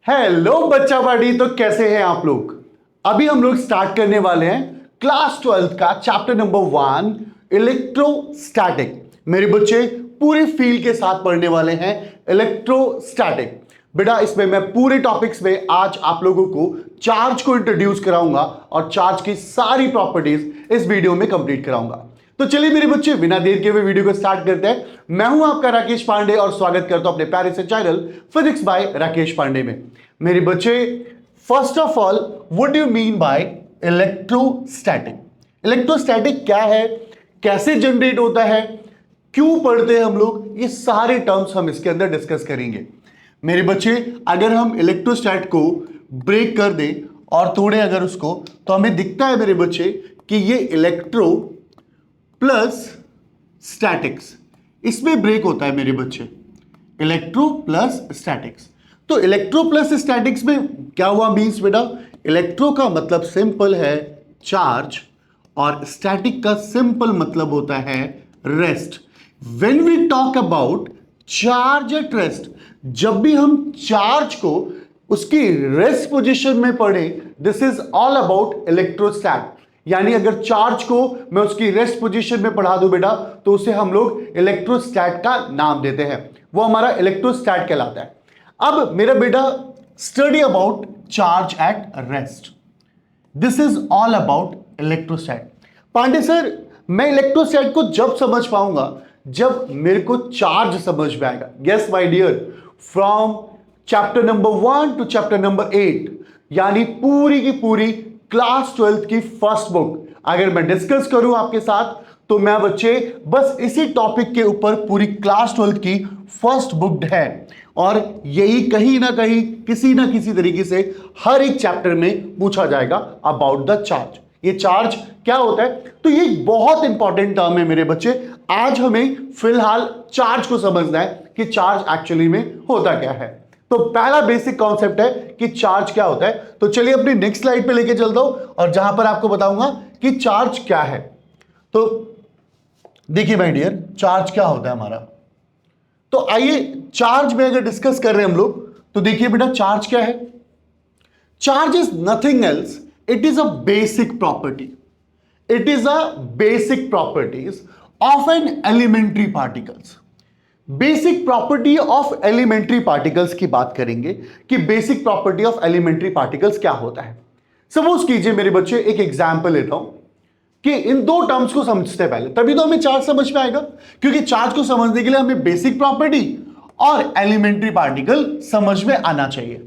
Hello बच्चा party. तो कैसे हैं आप लोग? अभी हम लोग स्टार्ट करने वाले हैं क्लास 12 का चैप्टर नंबर 1 इलेक्ट्रोस्टैटिक। मेरे बच्चे पूरे फील्ड के साथ पढ़ने वाले हैं इलेक्ट्रोस्टैटिक। बेटा इसमें मैं पूरे टॉपिक्स में आज आप लोगों को चार्ज को इंट्रोड्यूस कराऊंगा और चार्ज की सारी प्रॉपर्टीज इस वीडियो में कंप्लीट कराऊंगा। तो चलिए मेरे बच्चे बिना देर के हुए वीडियो को स्टार्ट करते हैं। मैं हूं आपका राकेश पांडे और स्वागत करता हूं अपने प्यारे से channel physics by Rakesh Pandey में। मेरे बच्चे first of all what do you mean by electrostatic? Electrostatic क्या है, कैसे जनरेट होता है, क्यों पढ़ते हैं हम लोग, ये सारे टर्म्स हम इसके अंदर डिस्कस करेंगे। मेरे बच्चे अगर हम इलेक्ट्रोस्टैट को ब्रेक कर दें और तोड़े अगर उसको, तो हमें दिखता है मेरे बच्चे कि ये इलेक्ट्रो प्लस स्टैटिक्स, इसमें ब्रेक होता है मेरे बच्चे, इलेक्ट्रो प्लस स्टैटिक्स। तो इलेक्ट्रो प्लस स्टैटिक्स में क्या हुआ मींस बेटा, इलेक्ट्रो का मतलब सिंपल है चार्ज और स्टैटिक का सिंपल मतलब होता है rest. When we talk about charge at rest, जब भी हम चार्ज को उसकी रेस्ट पोजीशन में पढ़ें, दिस इज ऑल अबाउट इलेक्ट्रोस्टैट। यानी अगर चार्ज को मैं उसकी रेस्ट पोजीशन में पढ़ा दूं बेटा, तो उसे हम लोग इलेक्ट्रोस्टैट का नाम देते हैं, वो हमारा इलेक्ट्रोस्टैट कहलाता है। अब मेरा बेटा study about charge at rest, this is all about electrostat. Pandey sir मैं इलेक्ट्रोस्टैट को जब समझ पाऊंगा जब मेरे को चार्ज समझ में आएगा। Yes my dear, from chapter number 1 to chapter number 8, यानी पूरी की पूरी क्लास 12 की फर्स्ट बुक अगर मैं डिस्कस करूं आपके साथ, तो मैं बच्चे बस इसी टॉपिक के ऊपर पूरी क्लास 12 की फर्स्ट बुक है और यही कहीं ना कहीं किसी ना किसी तरीके से हर एक चैप्टर में पूछा जाएगा अबाउट द चार्ज। ये चार्ज क्या होता है, तो ये बहुत इंपॉर्टेंट टर्म है मेरे बच्चे। आज हमें फिलहाल चार्ज को समझना है कि चार्ज एक्चुअली में होता क्या है। तो पहला बेसिक कॉन्सेप्ट है कि चार्ज क्या होता है। तो चलिए अपनी नेक्स्ट स्लाइड पे लेके चलता हूं और जहां पर आपको बताऊंगा कि चार्ज क्या है। तो देखिए माय डियर, चार्ज क्या होता है हमारा। तो आइए चार्ज में अगर डिस्कस कर रहे हैं हम लोग, तो देखिए बेटा चार्ज क्या है। Charge is nothing else, it is a basic property, it is a basic properties of an elementary particles. Basic property of elementary particles की बात करेंगे कि basic property of elementary particles क्या होता है। सपोज कीजिए मेरे बच्चे एक एग्जांपल लेता हूं कि इन दो टर्म्स को समझते पहले, तभी तो हमें चार्ज समझ में आएगा, क्योंकि चार्ज को समझने के लिए हमें बेसिक प्रॉपर्टी और एलिमेंट्री पार्टिकल समझ में आना चाहिए।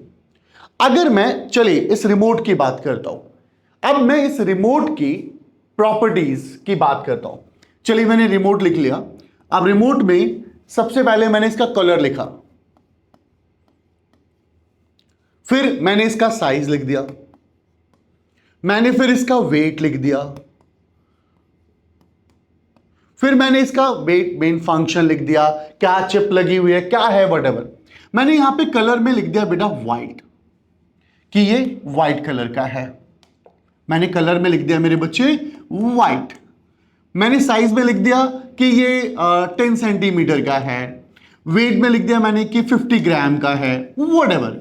अगर मैं चलिए इस रिमोट की बात करता हूं, अब मैं इस रिमोट की प्रॉपर्टीज की बात करता हूं। चलिए मैंने रिमोट लिख लिया। अब रिमोट में सबसे पहले मैंने इसका कलर लिखा, फिर मैंने इसका साइज लिख दिया, मैंने फिर इसका वेट लिख दिया, फिर मैंने इसका वेट मेन फंक्शन लिख दिया, क्या चिप लगी हुई है, क्या है, व्हाटएवर। मैंने यहां पे कलर में लिख दिया बेटा व्हाइट, कि ये व्हाइट कलर का है। मैंने कलर में लिख दिया मेरे बच्चे व्हाइट। मैंने साइज में लिख दिया कि ये 10 सेंटीमीटर का है। वेट में लिख दिया मैंने कि 50 ग्राम का है, व्हाटएवर।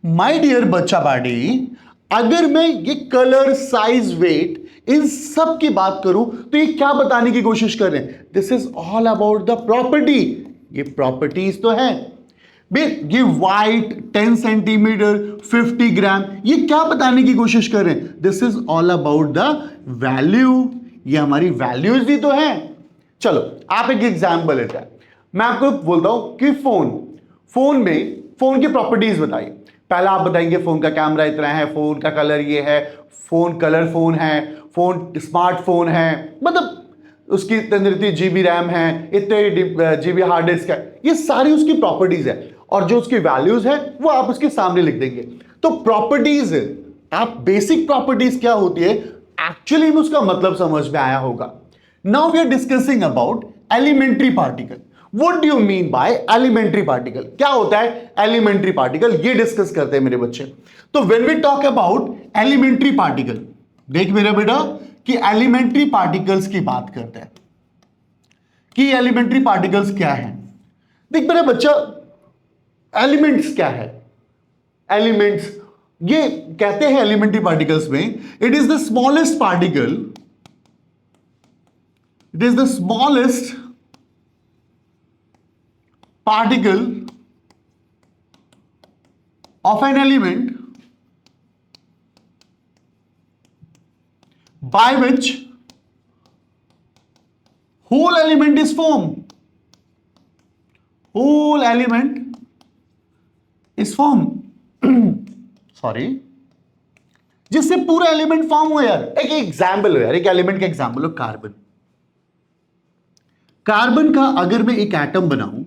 माय डियर बच्चा पार्टी, अगर मैं ये कलर, साइज, वेट इन सब की बात करूं, तो ये क्या बताने की कोशिश कर रहे हैं, this is all about the property. ये प्रॉपर्टीज तो है। ये वाइट 10 सेंटीमीटर 50 ग्राम, ये क्या बताने की कोशिश कर रहे हैं, this is all about the value. ये हमारी वैल्यूज ही तो है। चलो आप एक एग्जांपल लेते हैं। मैं आपको बोलता हूं कि फोन में फोन की प्रॉपर्टीज बताइए। पहला आप बताएंगे फोन का कैमरा इतना है, फोन का कलर ये है, फोन कलर फोन है, फोन स्मार्टफोन है, मतलब उसकी इतनी जीबी रैम है, इतने जीबी हार्ड डिस्क है, ये सारी उसकी प्रॉपर्टीज है और जो उसकी वैल्यूज है वो आप उसके सामने लिख देंगे। तो प्रॉपर्टीज, आप बेसिक प्रॉपर्टीज क्या होती है एक्चुअली में उसका मतलब समझ में आया होगा। Now we are discussing about elementary particle. What do you mean by elementary particle? क्या होता है एलिमेंट्री पार्टिकल, ये डिस्कस करते हैं मेरे बच्चे। तो when we talk about elementary particle, देख मेरा बेटा कि एलिमेंट्री पार्टिकल्स की बात करते हैं कि एलिमेंट्री पार्टिकल्स क्या है। देख मेरा बच्चा, एलिमेंट्स क्या है, एलिमेंट्स, ये कहते हैं एलिमेंट्री पार्टिकल्स में it is the smallest particle, it is the smallest particle of an element by which whole element is formed, whole element is formed sorry, जिससे पूरा एलिमेंट फॉर्म हो यार। एक एग्जाम्पल हो यार, एक एलिमेंट का एग्जाम्पल हो कार्बन। कार्बन का अगर मैं एक एटम बनाऊं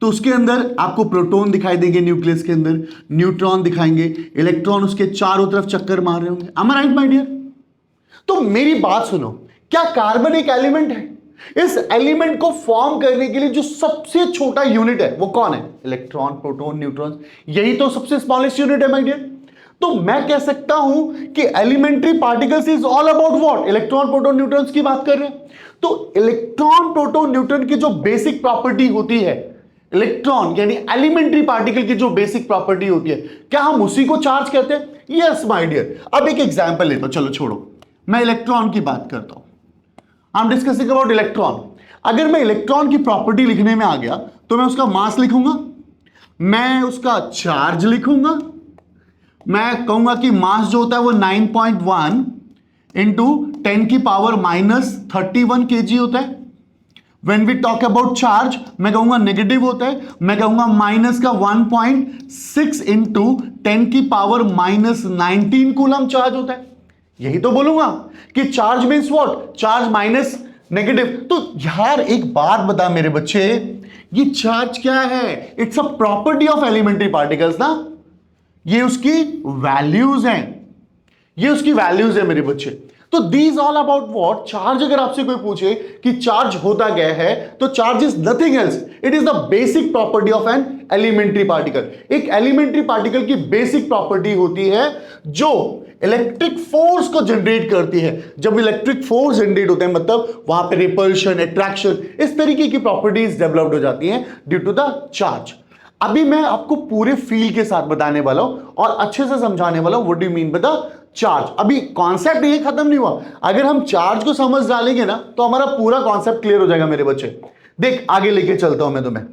तो उसके अंदर आपको प्रोटॉन दिखाई देंगे, न्यूक्लियस के अंदर न्यूट्रॉन दिखाएंगे, इलेक्ट्रॉन उसके चारों तरफ चक्कर मार रहे होंगे। am I right my dear? तो मेरी बात सुनो, क्या कार्बन एक एलिमेंट है? इस एलिमेंट को फॉर्म करने के लिए जो सबसे छोटा यूनिट है वो कौन है? इलेक्ट्रॉन, प्रोटॉन, न्यूट्रॉन, यही तो सबसे स्मॉलेस्ट यूनिट है माय डियर। तो मैं कह सकता हूं कि elementary particles is all about what? Electron, proton, neutrons की बात कर रहे हैं। तो इलेक्ट्रॉन, प्रोटॉन, न्यूट्रॉन की जो बेसिक प्रॉपर्टी होती है, इलेक्ट्रॉन यानी एलिमेंट्री पार्टिकल की जो बेसिक प्रॉपर्टी होती है, क्या हम उसी को चार्ज कहते हैं? Yes my dear. अब एक एग्जांपल लेता हूं, चलो छोड़ो, मैं इलेक्ट्रॉन की बात करता हूं। I am discussing about electron. अगर मैं इलेक्ट्रॉन की प्रॉपर्टी लिखने में आ गया तो मैं उसका मास लिखूंगा, मैं उसका चार्ज लिखूंगा, मैं कहूंगा कि मास जो होता है वो 9.1 इंटू 10 की पावर -31 kg होता है। When we talk about charge, मैं कहूंगा नेगेटिव होता है, मैं कहूंगा माइनस का 1.6 इंटू 10 की पावर -19 कूलम चार्ज होता है। यही तो बोलूंगा कि charge means what? Charge minus negative. तो यार एक बात बता मेरे बच्चे, ये चार्ज क्या है? It's a property of elementary particles ना, ये उसकी वैल्यूज हैं, ये उसकी वैल्यूज है मेरे बच्चे। तो these all about what? Charge. अगर आपसे कोई पूछे कि चार्ज होता क्या है, तो charge is nothing else, it is the basic property of an elementary particle. एक एलिमेंट्री पार्टिकल की बेसिक प्रॉपर्टी होती है जो इलेक्ट्रिक फोर्स को जनरेट करती है। जब इलेक्ट्रिक फोर्स जनरेट होते हैं मतलब वहां पे रिपल्शन, अट्रैक्शन, इस तरीके की प्रॉपर्टीज डेवलप्ड हो जाती हैं ड्यू टू द चार्ज। अभी मैं आपको पूरे फील के साथ बताने वाला हूं और अच्छे से समझाने वाला हूं what do you mean by the charge. अभी कॉन्सेप्ट ये खत्म नहीं हुआ, अगर हम चार्ज को समझ डालेंगे ना तो हमारा पूरा कॉन्सेप्ट क्लियर हो जाएगा मेरे बच्चे। देख आगे लेके चलता हूं मैं तुम्हें।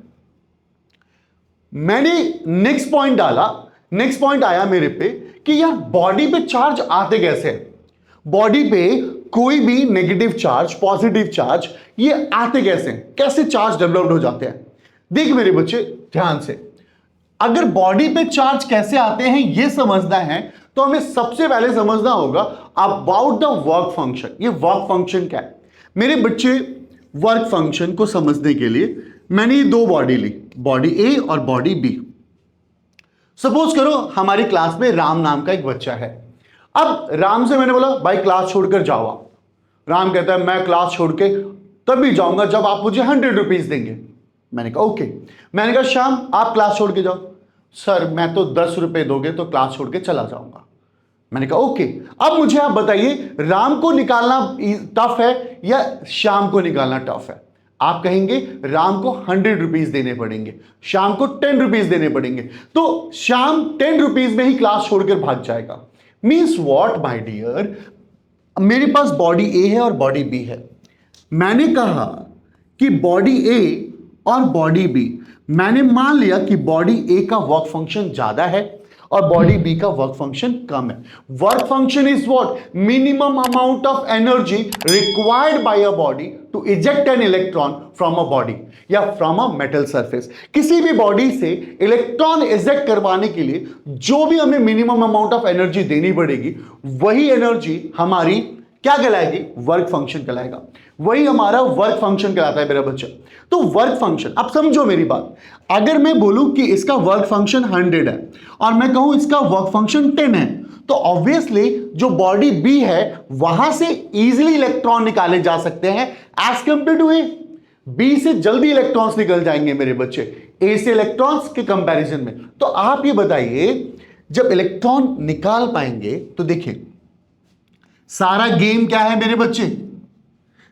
मैंने नेक्स्ट पॉइंट डाला, नेक्स्ट पॉइंट आया मेरे पे कि यार बॉडी पे चार्ज आते कैसे हैं? बॉडी पे कोई भी नेगेटिव चार्ज, पॉजिटिव चार्ज, ये आते कैसे हैं? कैसे चार्ज डेवलप्ड हो जाते हैं? देख मेरे बच्चे ध्यान से, अगर बॉडी पे चार्ज कैसे आते हैं ये समझना है तो हमें सबसे पहले समझना होगा अबाउट द वर्क फंक्शन। ये वर्क फंक्शन क्या है मेरे बच्चे? वर्क फंक्शन को समझने के लिए मैंने ये दो बॉडी ली, बॉडी ए और बॉडी बी। सपोज करो हमारी क्लास में राम नाम का एक बच्चा है। अब राम से मैंने बोला भाई क्लास छोड़कर जाओ आप। राम कहता है मैं क्लास छोड़ के तभी जाऊंगा जब आप मुझे 100 रुपीज देंगे। मैंने कहा ओके। मैंने कहा श्याम आप क्लास छोड़ के जाओ। सर मैं तो 10 रुपए दोगे तो क्लास छोड़ के चला जाऊंगा। मैंने कहा ओके। अब मुझे आप बताइए राम को निकालना टफ है या श्याम को निकालना टफ है? आप कहेंगे राम को 100 रुपीज देने पड़ेंगे, श्याम को 10 रुपीज देने पड़ेंगे। तो श्याम 10 रुपीज में ही क्लास छोड़कर भाग जाएगा। मीन्स वॉट माई डियर, मेरे पास बॉडी ए है और बॉडी बी है। मैंने कहा कि बॉडी ए और बॉडी बी, मैंने मान लिया कि बॉडी ए का वर्क फंक्शन ज्यादा है और बॉडी बी का वर्क फंक्शन कम है। Work function is what? Minimum amount of energy required by a body to eject an electron from a body या फ्रॉम अ मेटल सरफेस। किसी भी बॉडी से इलेक्ट्रॉन इजेक्ट करवाने के लिए जो भी हमें मिनिमम अमाउंट ऑफ एनर्जी देनी पड़ेगी वही एनर्जी हमारी क्या कहलाएगी? वर्क फंक्शन कहलाएगा। वही हमारा वर्क फंक्शन कहलाता है मेरा बच्चा। तो वर्क फंक्शन, अब समझो मेरी बात, अगर मैं बोलूं कि इसका वर्क फंक्शन 100 है और मैं कहूं इसका वर्क फंक्शन 10 है, तो ऑब्वियसली जो बॉडी बी है वहां से इजीली इलेक्ट्रॉन निकाले जा सकते हैं as compare to a. B से जल्दी इलेक्ट्रॉन्स निकल जाएंगे मेरे बच्चे ए से इलेक्ट्रॉन्स के कंपैरिजन में। तो आप ये बताइए जब इलेक्ट्रॉन निकाल पाएंगे तो देखिए सारा गेम क्या है मेरे बच्चे?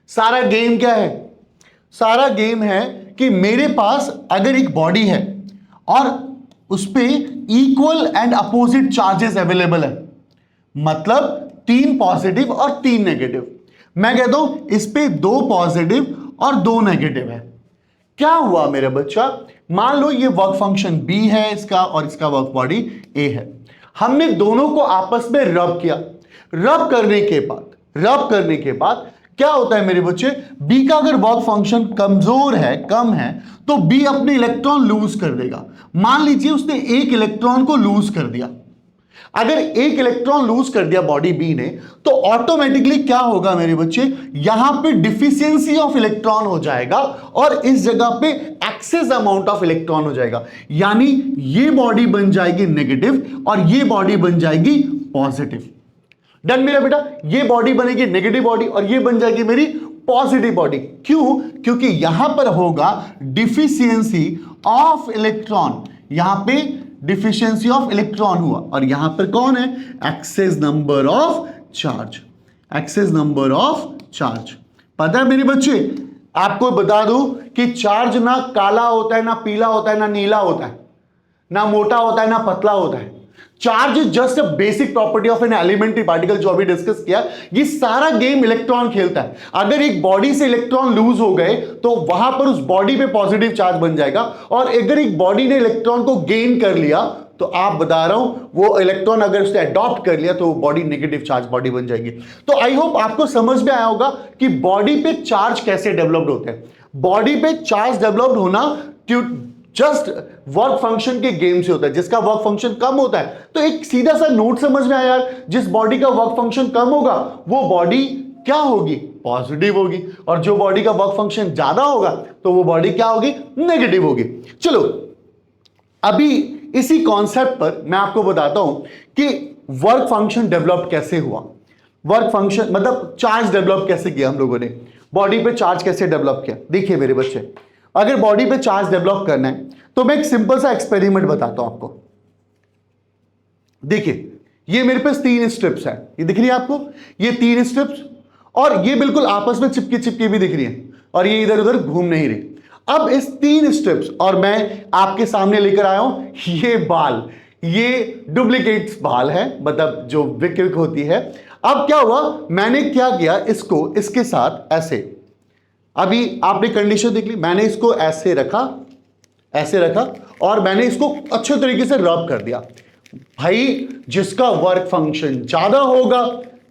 सारा गेम क्या है? सारा गेम है कि मेरे पास अगर एक बॉडी है और उस पे equal and opposite charges available है, मतलब 3 पॉजिटिव और 3 नेगेटिव। मैं कहता हूं इस पे 2 पॉजिटिव और 2 नेगेटिव है। क्या हुआ मेरे बच्चा, मान लो ये वर्क फंक्शन B है इसका और इसका वर्क बॉडी A है। हमने दोनों को आपस में रब किया। रब करने के बाद क्या होता है मेरे बच्चे, B का अगर वर्क फंक्शन कमजोर है, कम है, तो B अपने इलेक्ट्रॉन लूज कर देगा। मान लीजिए उसने एक इलेक्ट्रॉन को लूज कर दिया। अगर एक इलेक्ट्रॉन लूज कर दिया बॉडी बी ने, तो ऑटोमेटिकली क्या होगा मेरे बच्चे, यहां पे डिफिशियंसी ऑफ इलेक्ट्रॉन हो जाएगा और इस जगह पे एक्सेस अमाउंट ऑफ इलेक्ट्रॉन हो जाएगा। यानी ये बॉडी बन जाएगी नेगेटिव और ये बॉडी बन जाएगी पॉजिटिव। डन मेरा बेटा, ये बॉडी बनेगी नेगेटिव बॉडी और ये बन जाएगी मेरी पॉजिटिव बॉडी। क्यों? क्योंकि यहां पर होगा डिफिशियंसी ऑफ इलेक्ट्रॉन, यहां पे डिफिशियंसी ऑफ इलेक्ट्रॉन हुआ और यहां पर कौन है, excess number of charge, excess number of charge. पता है मेरे बच्चे, आपको बता दूं कि चार्ज ना काला होता है, ना पीला होता है, ना नीला होता है, ना मोटा होता है, ना पतला होता है। Charge is just a basic property of an elementary particle, जो अभी डिस्कस किया। ये सारा गेम इलेक्ट्रॉन खेलता है। अगर एक बॉडी से इलेक्ट्रॉन लूज हो गए तो वहां पर उस बॉडी पे पॉजिटिव चार्ज बन जाएगा, और अगर एक बॉडी ने इलेक्ट्रॉन को गेन कर लिया तो आप बता रहा हूं वो इलेक्ट्रॉन अगर उसने अडॉप्ट कर लिया तो बॉडी नेगेटिव चार्ज बॉडी बन जाएगी। तो आई होप आपको समझ में आया होगा कि बॉडी पे चार्ज कैसे डेवलप्ड होते हैं। बॉडी पे चार्ज डेवलप्ड होना जस्ट वर्क फंक्शन के गेम से होता है। जिसका वर्क फंक्शन कम होता है, तो एक सीधा सा नोट समझ में आया यार, जिस बॉडी का वर्क फंक्शन कम होगा वो बॉडी क्या होगी, पॉजिटिव होगी, और जो बॉडी का वर्क फंक्शन ज्यादा होगा तो वो बॉडी क्या होगी, नेगेटिव होगी। चलो अभी इसी कॉन्सेप्ट पर मैं आपको बताता हूं कि वर्क फंक्शन डेवलप कैसे हुआ। वर्क फंक्शन मतलब चार्ज डेवलप कैसे किया हम लोगों ने, बॉडी पे चार्ज कैसे डेवलप किया। देखिए मेरे बच्चे, अगर बॉडी पे चार्ज डेवलप करना है तो मैं एक सिंपल सा एक्सपेरिमेंट बताता हूं आपको। देखिए ये मेरे पास 3 स्ट्रिप्स है, ये दिख रही है आपको, ये 3 स्ट्रिप्स, और ये बिल्कुल आपस में चिपकी चिपकी भी दिख रही है, और ये इधर उधर घूम नहीं रही। अब इस 3 स्ट्रिप्स और मैं आपके सामने लेकर आया हूं ये बाल, ये डुप्लीकेट बाल है, मतलब जो विक होती है। अब क्या हुआ, मैंने क्या किया, इसको इसके साथ ऐसे, अभी आपने कंडीशन देख ली, मैंने इसको ऐसे रखा और मैंने इसको अच्छे तरीके से रब कर दिया। भाई जिसका वर्क फंक्शन ज्यादा होगा,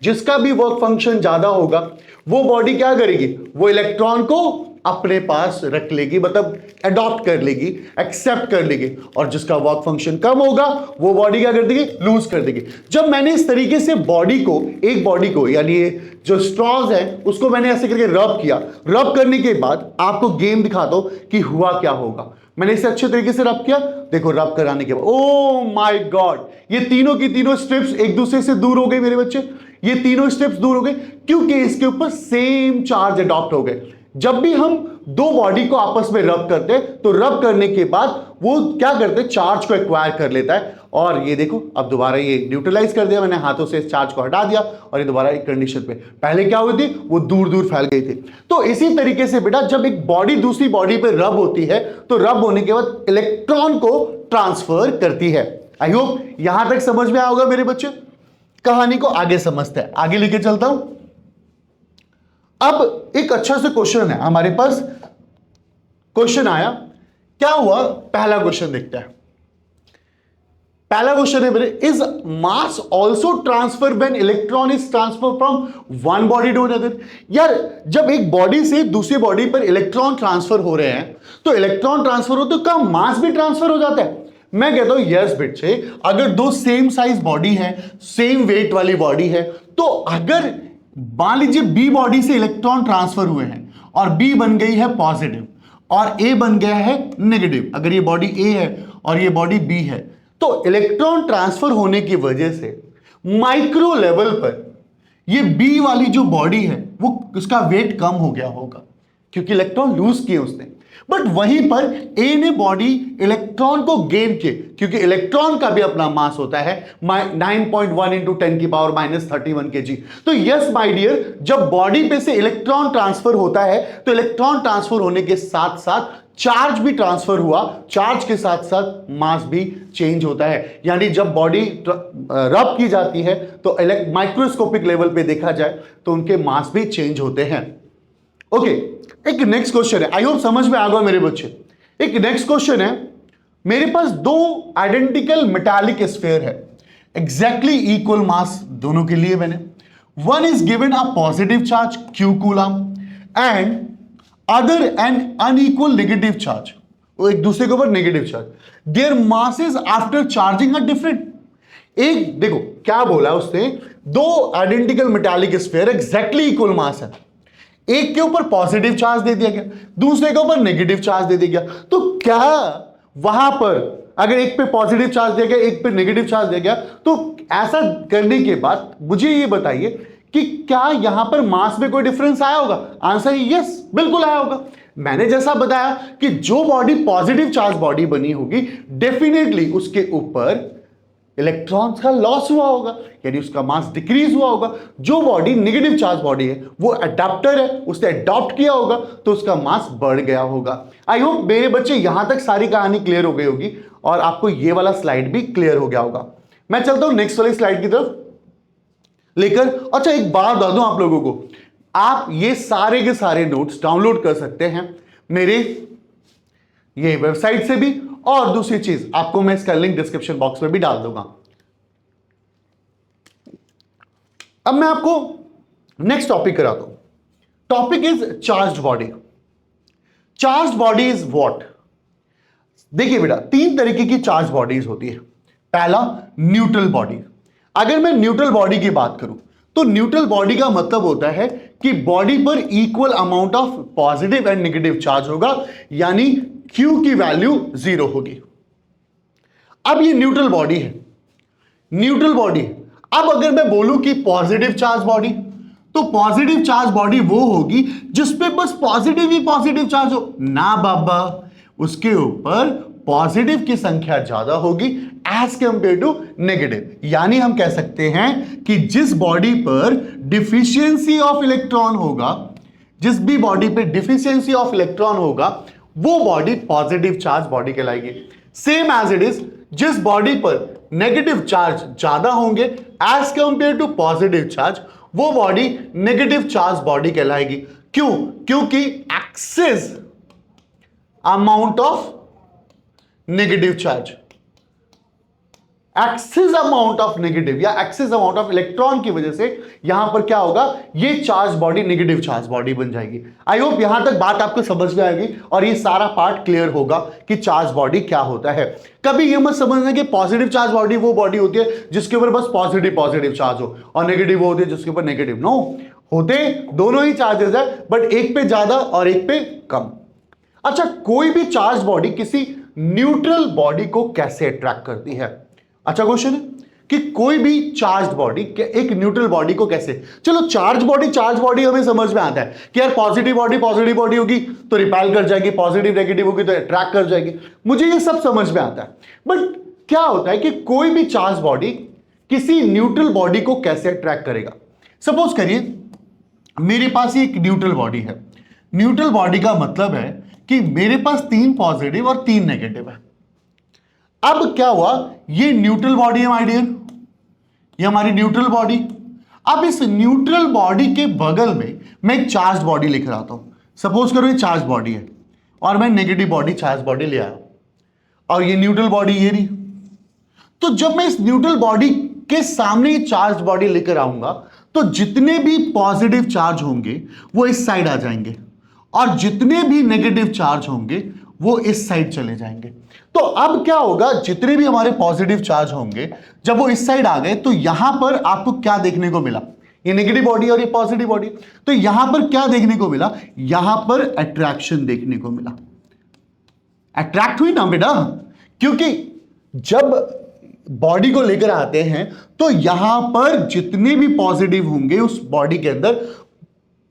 जिसका भी वर्क फंक्शन ज्यादा होगा, वो बॉडी क्या करेगी, वो इलेक्ट्रॉन को अपने पास रख लेगी, मतलब अडॉप्ट कर लेगी, एक्सेप्ट कर लेगी, और जिसका वर्क फंक्शन कम होगा वो बॉडी क्या कर देगी, लूज कर देगी। जब मैंने इस तरीके से बॉडी को, एक बॉडी को, यानी ये जो स्ट्रॉज है उसको मैंने ऐसे करके रब किया, रब करने के बाद आपको गेम दिखा दो कि हुआ क्या होगा। मैंने इसे अच्छे तरीके से रब किया, देखो रब कराने के बाद, ओ माय गॉड, ये तीनों की तीनों स्ट्रिप्स एक दूसरे से दूर हो गए मेरे बच्चे, ये तीनों स्ट्रिप्स दूर हो गए, क्योंकि इसके ऊपर सेम चार्ज अडॉप्ट हो गए। जब भी हम दो बॉडी को आपस में रब करते तो रब करने के बाद वो क्या करते, चार्ज को एक्वायर कर लेता है, और ये देखो अब दोबारा ये न्यूट्रलाइज कर दिया मैंने, हाथों से इस चार्ज को हटा दिया, और ये दोबारा एक कंडीशन पे, पहले क्या हुई थी, वो दूर दूर फैल गई थी। तो इसी तरीके से बेटा जब एक बॉडी दूसरी बॉडी पे रब होती है तो रब होने के बाद इलेक्ट्रॉन को ट्रांसफर करती है। आई होप यहां तक समझ में आया होगा मेरे बच्चे। कहानी को आगे समझते हैं, आगे लेके चलता हूं। अब एक अच्छा सा क्वेश्चन है हमारे पास, क्वेश्चन आया, क्या हुआ, पहला क्वेश्चन देखते हैं। पहला क्वेश्चन है मेरे, is mass also transfer when electron is transfer from one body to another. यार जब एक बॉडी से दूसरी बॉडी पर इलेक्ट्रॉन ट्रांसफर हो रहे हैं तो इलेक्ट्रॉन ट्रांसफर हो तो क्या मास भी ट्रांसफर हो जाता है? मैं कहता हूं यस बच्चे, अगर दो सेम साइज बॉडी है, सेम वेट वाली बॉडी है, तो अगर मान लीजिए बी बॉडी से इलेक्ट्रॉन ट्रांसफर हुए हैं और बी बन गई है पॉजिटिव और ए बन गया है नेगेटिव, अगर ये बॉडी ए है और ये बॉडी बी है, तो इलेक्ट्रॉन ट्रांसफर होने की वजह से माइक्रो लेवल पर ये बी वाली जो बॉडी है वो उसका वेट कम हो गया होगा क्योंकि इलेक्ट्रॉन लूज किए उसने। बट वहीं पर ए ने बॉडी इलेक्ट्रॉन को गेन किए, क्योंकि इलेक्ट्रॉन का भी अपना मास होता है 9.1 इंटू 10 की पावर -31 kg। तो यस माय डियर, जब बॉडी पे से इलेक्ट्रॉन ट्रांसफर होता है तो इलेक्ट्रॉन ट्रांसफर होने के साथ साथ चार्ज भी ट्रांसफर हुआ, चार्ज के साथ साथ मास भी चेंज होता है। यानी जब बॉडी रब की जाती है तो माइक्रोस्कोपिक लेवल पे देखा जाए तो उनके मास भी चेंज होते हैं। ओके, एक नेक्स्ट क्वेश्चन है, आई होप समझ में आ गया मेरे बच्चे। एक नेक्स्ट क्वेश्चन है, मेरे पास दो आइडेंटिकल मेटालिक स्फीयर है, एग्जैक्टली इक्वल मास दोनों के लिए मैंने। One is given a positive charge q coulomb and other and unequal negative charge, वो एक दूसरे के ऊपर negative charge, their masses after charging are different. एक देखो क्या बोला उसने, दो identical metallic sphere exactly equal mass है, एक के ऊपर पॉजिटिव चार्ज दे दिया गया, दूसरे के ऊपर नेगेटिव चार्ज दे दिया गया। तो क्या वहां पर अगर एक पे पॉजिटिव चार्ज दिया गया, एक पे नेगेटिव चार्ज दिया गया, तो ऐसा करने के बाद मुझे ये बताइए कि क्या यहां पर मास में कोई डिफरेंस आया होगा? आंसर यस, बिल्कुल आया होगा। मैंने जैसा बताया कि जो बॉडी पॉजिटिव चार्ज बॉडी बनी होगी, डेफिनेटली उसके ऊपर इलेक्ट्रॉन्स का लॉस हुआ होगा, यानी उसका मास डिक्रीज हुआ होगा। जो बॉडी नेगेटिव चार्ज बॉडी है वो अडेप्टर है, उसने अडॉप्ट किया होगा तो उसका मास बढ़ गया होगा। आई होप मेरे बच्चे यहां तक सारी कहानी क्लियर हो गई होगी और आपको ये वाला स्लाइड भी क्लियर हो गया होगा। मैं चलता हूं नेक्स्ट वाली स्लाइड की तरफ लेकर। अच्छा, एक बात बता दूं आप लोगों को, आप ये सारे के सारे नोट्स डाउनलोड कर सकते हैं मेरे ये वेबसाइट से भी, और दूसरी चीज आपको मैं इसका लिंक डिस्क्रिप्शन बॉक्स में भी डाल दूंगा। अब मैं आपको नेक्स्ट टॉपिक कराता हूं। Topic is charged body. Charged body is what? देखिए बेटा, तीन तरीके की चार्ज बॉडीज होती है। पहला न्यूट्रल बॉडी। अगर मैं न्यूट्रल बॉडी की बात करूं तो न्यूट्रल बॉडी का मतलब होता है कि बॉडी पर equal amount of positive and negative charge होगा, यानी Q की वैल्यू 0 होगी। अब ये न्यूट्रल बॉडी है, न्यूट्रल बॉडी। अब अगर मैं बोलूं कि पॉजिटिव चार्ज बॉडी, तो पॉजिटिव चार्ज बॉडी वो होगी जिसपे बस पॉजिटिव ही पॉजिटिव चार्ज हो ना बाबा, उसके ऊपर पॉजिटिव की संख्या ज्यादा होगी एज कंपेयर टू नेगेटिव। यानी हम कह सकते हैं कि जिस बॉडी पर डिफिशियंसी ऑफ इलेक्ट्रॉन होगा, जिस भी बॉडी पे डिफिशियंसी ऑफ इलेक्ट्रॉन होगा, वो बॉडी पॉजिटिव चार्ज बॉडी कहलाएगी। सेम एज इट इज, जिस बॉडी पर नेगेटिव चार्ज ज्यादा होंगे as compare to positive charge, वो बॉडी नेगेटिव चार्ज बॉडी कहलाएगी। क्यों? क्योंकि excess amount of negative charge, excess amount of negative या एक्सेस अमाउंट ऑफ इलेक्ट्रॉन की वजह से यहां पर क्या होगा, ये charge body negative charge body बन जाएगी। आई होप यहां तक बात आपको समझ में आएगी और ये सारा पार्ट क्लियर होगा कि चार्ज बॉडी क्या होता है। कभी ये मत समझना कि पॉजिटिव चार्ज बॉडी वो बॉडी होती है जिसके ऊपर बस पॉजिटिव चार्ज हो और नेगेटिव वो होती है जिसके ऊपर नेगेटिव। नो, होते दोनों ही चार्जेस है, बट एक पे ज्यादा और एक पे कम। अच्छा, कोई भी चार्ज बॉडी किसी न्यूट्रल बॉडी को कैसे अट्रैक्ट करती है? अच्छा क्वेश्चन है कि कोई भी चार्ज बॉडी एक न्यूट्रल बॉडी को कैसे, चलो चार्ज बॉडी हमें समझ में आता है कि यार पॉजिटिव बॉडी होगी तो रिपेल कर जाएगी, पॉजिटिव नेगेटिव होगी तो अट्रैक्ट कर जाएगी, मुझे ये सब समझ में आता है। बट क्या होता है कि कोई भी चार्ज बॉडी किसी न्यूट्रल बॉडी को कैसे अट्रैक्ट करेगा? सपोज करिए मेरे पास एक न्यूट्रल बॉडी है। न्यूट्रल बॉडी का मतलब है कि मेरे पास 3 पॉजिटिव और 3 नेगेटिव है। अब क्या हुआ, ये न्यूट्रल बॉडी है माय डियर, ये हमारी न्यूट्रल बॉडी। अब इस न्यूट्रल बॉडी के बगल में मैं एक चार्ज बॉडी लिख रहा हूं। सपोज करो ये चार्ज बॉडी है और मैं नेगेटिव बॉडी चार्ज बॉडी ले आया और ये न्यूट्रल बॉडी ये रही। तो जब मैं इस न्यूट्रल बॉडी के सामने चार्ज बॉडी लेकर आऊंगा तो जितने भी पॉजिटिव चार्ज होंगे वो इस साइड आ जाएंगे और जितने भी नेगेटिव चार्ज होंगे वो इस साइड चले जाएंगे। तो अब क्या होगा, जितने भी हमारे पॉजिटिव चार्ज होंगे जब वो इस साइड आ गए तो यहां पर आपको क्या देखने को मिला, ये नेगेटिव बॉडी और ये पॉजिटिव बॉडी, तो यहां पर क्या देखने को मिला, यहां पर अट्रैक्शन देखने को मिला। अट्रैक्ट हुई ना बेटा, क्योंकि जब बॉडी को लेकर आते हैं तो यहां पर जितने भी पॉजिटिव होंगे उस बॉडी के अंदर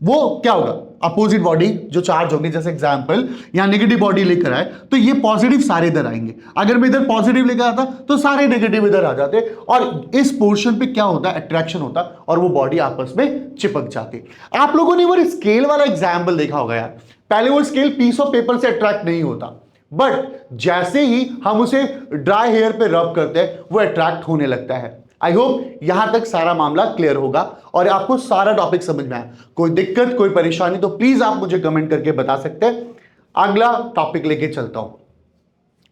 वो क्या होगा, अपोजिट बॉडी जो चार्ज होगी, जैसे एग्जांपल यहां नेगेटिव बॉडी लेकर आए तो ये पॉजिटिव सारे इधर आएंगे, अगर मैं इधर पॉजिटिव लेकर आता तो सारे नेगेटिव इधर आ जाते और इस पोर्शन पे क्या होता है, अट्रैक्शन होता और वो बॉडी आपस में चिपक जाती। आप लोगों ने वो स्केल वाला एग्जांपल देखा होगा यार, पहले वो स्केल पीस ऑफ पेपर से अट्रैक्ट नहीं होता, बट जैसे ही हम उसे ड्राई हेयर पे रब करते हैं वो अट्रैक्ट होने लगता है। आई होप यहां तक सारा मामला क्लियर होगा और आपको सारा टॉपिक समझ में आया। कोई दिक्कत, कोई परेशानी तो प्लीज आप मुझे कमेंट करके बता सकते हैं। अगला टॉपिक लेके चलता हूं।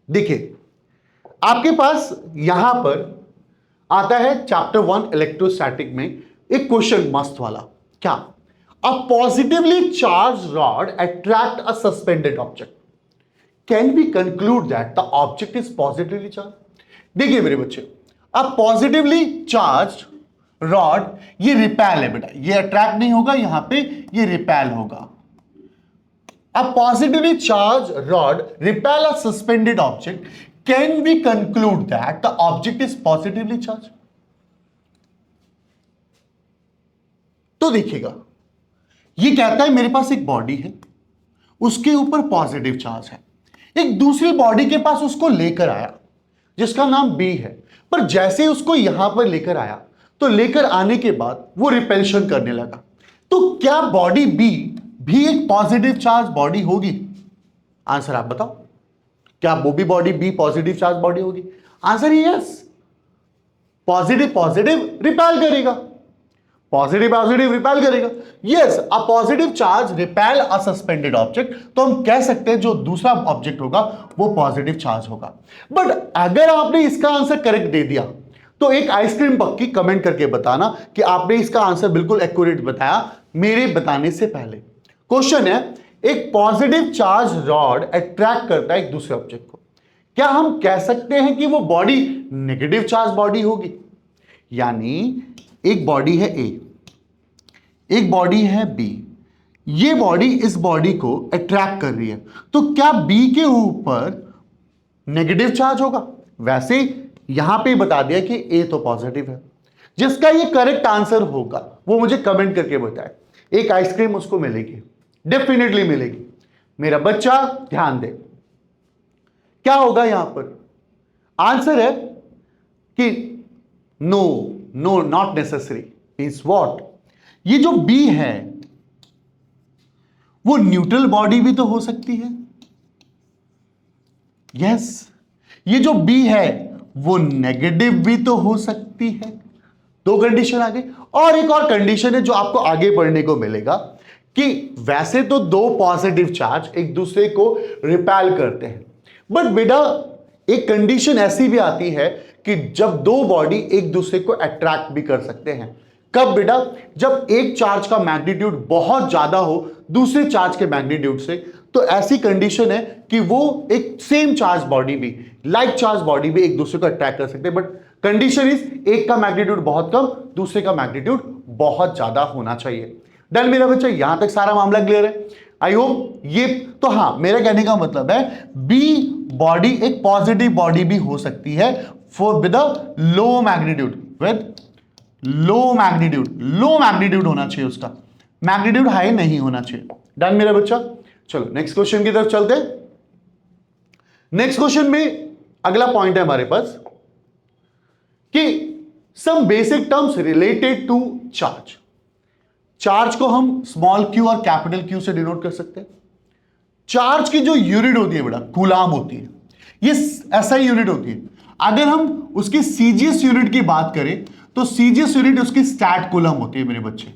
देखिए, आपके पास यहां पर आता है चैप्टर 1 इलेक्ट्रोस्टैटिक में एक क्वेश्चन मस्त वाला। क्या? A positively charge rod attract a suspended object, can we conclude that the object is positively charge? देखिए मेरे बच्चे, अ पॉजिटिवली चार्ज रॉड, ये रिपेल है बेटा, ये अट्रैक्ट नहीं होगा, यहां पे ये रिपेल होगा। A positively charge rod repel a suspended object, can we conclude that the object is positively charge? तो देखिएगा, ये कहता है मेरे पास एक बॉडी है, उसके ऊपर पॉजिटिव चार्ज है, एक दूसरी बॉडी के पास उसको लेकर आया जिसका नाम बी है, पर जैसे उसको यहां पर लेकर आया तो लेकर आने के बाद वो रिपेल्शन करने लगा। तो क्या बॉडी बी भी एक पॉजिटिव चार्ज बॉडी होगी? आंसर आप बताओ, क्या वो भी body B positive charge body होगी? Answer yes. Positive positive repel करेगा, पॉजिटिव पॉजिटिव रिपेल करेगा। Yes, a positive charge repel a suspended object, तो हम कह सकते हैं जो दूसरा ऑब्जेक्ट होगा वो पॉजिटिव चार्ज होगा। बट अगर आपने इसका आंसर करेक्ट दे दिया तो एक आइसक्रीम पक्की कमेंट करके बताना कि आपने इसका आंसर बिल्कुल एक्यूरेट बताया मेरे बताने से पहले। क्वेश्चन है, एक पॉजिटिव चार्ज रॉड अट्रैक्ट करता है एक दूसरे ऑब्जेक्ट को, क्या हम कह सकते हैं कि वो बॉडी नेगेटिव चार्ज बॉडी होगी? यानी एक बॉडी है ए, एक बॉडी है बी, ये बॉडी इस बॉडी को अट्रैक्ट कर रही है, तो क्या बी के ऊपर नेगेटिव चार्ज होगा? वैसे यहां पे बता दिया कि ए तो पॉजिटिव है। जिसका ये करेक्ट आंसर होगा वो मुझे कमेंट करके बताए, एक आइसक्रीम उसको मिलेगी, डेफिनेटली मिलेगी। मेरा बच्चा ध्यान दे, क्या होगा यहां पर? आंसर है कि no no not necessary. Means what? ये जो बी है वो न्यूट्रल बॉडी भी तो हो सकती है। यस, ये जो बी है वो नेगेटिव भी तो हो सकती है। दो कंडीशन आ गई, और एक और कंडीशन है जो आपको आगे पढ़ने को मिलेगा कि वैसे तो दो पॉजिटिव चार्ज एक दूसरे को रिपेल करते हैं, बट बेटा एक कंडीशन ऐसी भी आती है कि जब दो बॉडी एक दूसरे को अट्रैक्ट भी कर सकते हैं। कब बेटा? जब एक चार्ज का मैग्नीट्यूड बहुत ज्यादा हो दूसरे चार्ज के मैग्नीट्यूड से, तो ऐसी कंडीशन है कि वो एक सेम चार्ज बॉडी भी, लाइक चार्ज बॉडी भी एक दूसरे को अट्रैक्ट कर सकते हैं। बट कंडीशन इज एक का मैग्नीट्यूड बहुत कम, दूसरे का मैग्नीट्यूड बहुत ज्यादा होना चाहिए। डन मेरा बच्चा, यहां तक सारा मामला क्लियर है? आई होप ये तो, हाँ, मेरा कहने का मतलब है बी बॉडी एक पॉजिटिव बॉडी भी हो सकती है for with low magnitude, with low magnitude. Low magnitude होना चाहिए उसका, मैग्नीट्यूड हाई नहीं होना चाहिए। डन मेरा बच्चा? चलो नेक्स्ट क्वेश्चन की तरफ चलते हैं। नेक्स्ट क्वेश्चन में अगला पॉइंट है हमारे पास कि some basic terms related to charge. Charge को हम स्मॉल क्यू और कैपिटल क्यू से डिनोट कर सकते हैं। चार्ज की जो यूनिट होती है बेटा कूलाम होती है, ये एसआई यूनिट होती है। अगर हम उसकी सीजीएस यूनिट की बात करें तो सीजीएस यूनिट उसकी स्टैट कूलम होती है मेरे बच्चे,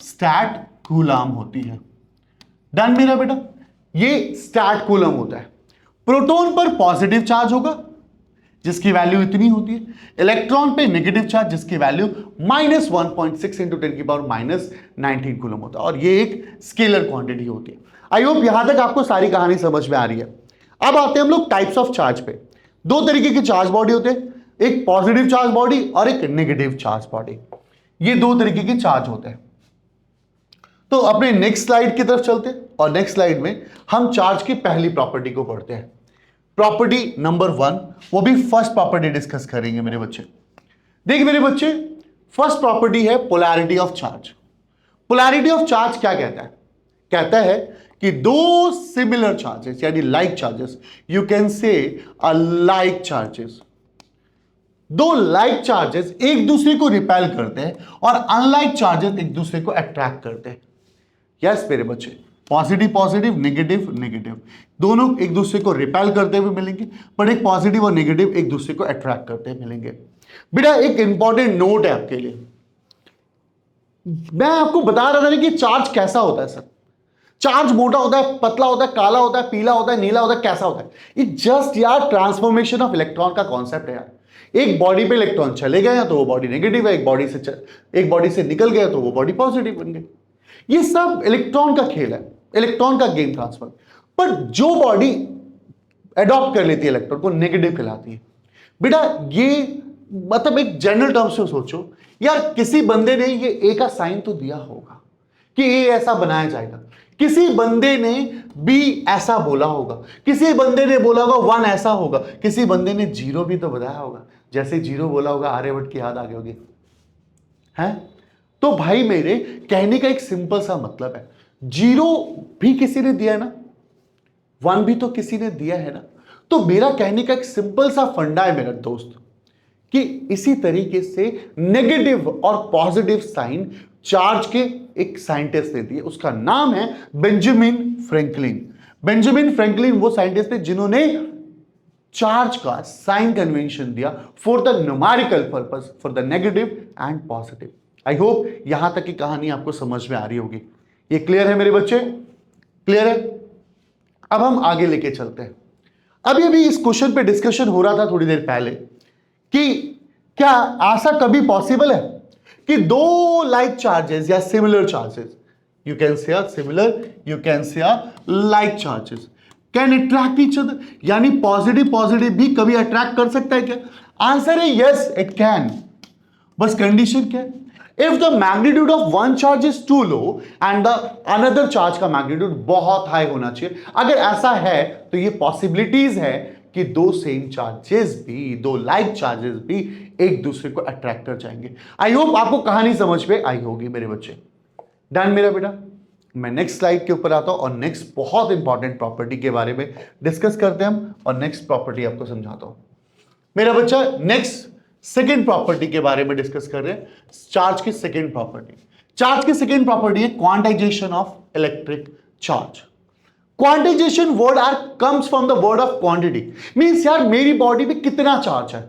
स्टैट कूलम होती है। डन मेरा बेटा, ये स्टैट कूलम होता है। प्रोटॉन पर पॉजिटिव चार्ज होगा जिसकी वैल्यू इतनी होती है, इलेक्ट्रॉन पे नेगेटिव चार्ज जिसकी वैल्यू -1.6 इंटू 10 की पावर -19 कूलम होता है, और ये एक स्केलर क्वांटिटी होती है। आई होप यहां तक आपको सारी कहानी समझ में आ रही है। अब आते हैं हम लोग टाइप्स ऑफ चार्ज पे। दो तरीके के चार्ज बॉडी होते हैं, एक पॉजिटिव चार्ज बॉडी और एक नेगेटिव चार्ज बॉडी। ये दो तरीके के चार्ज होते हैं। तो अपने नेक्स्ट स्लाइड की तरफ चलते हैं और नेक्स्ट स्लाइड में हम चार्ज की पहली प्रॉपर्टी को पढ़ते हैं, प्रॉपर्टी नंबर 1। वो भी फर्स्ट प्रॉपर्टी डिस्कस करेंगे मेरे बच्चे। देखिए मेरे बच्चे, फर्स्ट प्रॉपर्टी है polarity of charge. Polarity of charge क्या कहता है? कहता है कि दो सिमिलर चार्जेस यानी लाइक चार्जेस, यू कैन से अ लाइक चार्जेस, दो लाइक चार्जेस एक दूसरे को रिपेल करते हैं और अनलाइक चार्जेस एक दूसरे को अट्रैक्ट करते हैं। यस मेरे बच्चे, पॉजिटिव पॉजिटिव, नेगेटिव नेगेटिव, दोनों एक दूसरे को रिपेल करते हुए मिलेंगे, पर एक पॉजिटिव और नेगेटिव एक दूसरे को अट्रैक्ट करते हुए मिलेंगे। बेटा एक इंपॉर्टेंट नोट है आपके लिए, मैं आपको बता रहा था कि चार्ज कैसा होता है सर। चार्ज मोटा होता है, पतला होता है, काला होता है, पीला होता है, नीला होता है, कैसा होता है? ये जस्ट यार ट्रांसफॉर्मेशन ऑफ इलेक्ट्रॉन का कॉन्सेप्ट है यार। एक बॉडी पे इलेक्ट्रॉन चले गए तो वो बॉडी नेगेटिव है, एक बॉडी से निकल गया तो वो बॉडी पॉजिटिव बन गई। ये सब इलेक्ट्रॉन का खेल है, इलेक्ट्रॉन का गेम ट्रांसफर। पर जो बॉडी एडॉप्ट कर लेती है इलेक्ट्रॉन को, नेगेटिव कहलाती है। बेटा ये मतलब एक जनरल टर्म से सोचो यार, किसी बंदे ने ये ए का साइन तो दिया होगा कि ए ऐसा बनाया जाएगा, किसी बंदे ने बी ऐसा बोला होगा, किसी बंदे ने बोला होगा वन ऐसा होगा, किसी बंदे ने जीरो भी तो बताया होगा। जैसे जीरो बोला होगा आर्यभट्ट की याद आ गई होगी है। तो भाई मेरे कहने का एक सिंपल सा मतलब है, जीरो भी किसी ने दिया है ना, वन भी तो किसी ने दिया है ना। तो मेरा कहने का एक सिंपल सा फंडा है मेरा दोस्त, कि इसी तरीके से नेगेटिव और पॉजिटिव साइन चार्ज के एक साइंटिस्ट ने दिए, उसका नाम है बेंजामिन फ्रैंकलिन। बेंजामिन फ्रैंकलिन वो साइंटिस्ट थे जिन्होंने चार्ज का साइन कन्वेंशन दिया for the numerical purpose, for the negative and positive. I hope यहां तक की कहानी आपको समझ में आ रही होगी। ये क्लियर है मेरे बच्चे? क्लियर है? अब हम आगे लेके चलते हैं। अभी इस क्वेश्चन पे डिस्कशन हो रहा था थोड़ी देर पहले कि क्या ऐसा कभी पॉसिबल है कि दो लाइक चार्जेस या similar charges, you can say similar, you can say like charges can attract each other, यानी पॉजिटिव पॉजिटिव भी कभी अट्रैक्ट कर सकता है क्या? आंसर है यस इट कैन। बस कंडीशन क्या है? If the magnitude of one charge is too low and the another charge का मैग्नीट्यूड बहुत हाई होना चाहिए। अगर ऐसा है तो ये पॉसिबिलिटीज है कि दो सेम चार्जेस भी, दो लाइक चार्जेस भी एक दूसरे को अट्रैक्ट कर जाएंगे। आई होप आपको कहानी समझ में आई होगी मेरे बच्चे। डन मेरा बेटा? मैं नेक्स्ट स्लाइड के ऊपर आता हूं और नेक्स्ट बहुत इंपॉर्टेंट प्रॉपर्टी के बारे में डिस्कस करते हैं हम, और नेक्स्ट प्रॉपर्टी आपको समझाता हूं मेरा बच्चा। नेक्स्ट सेकेंड प्रॉपर्टी के बारे में डिस्कस कर रहे हैं, चार्ज की सेकेंड प्रॉपर्टी। चार्ज की सेकेंड प्रॉपर्टी है quantization of electric charge. Quantization word are comes from the word of quantity, means यार मेरी बॉडी में कितना चार्ज है,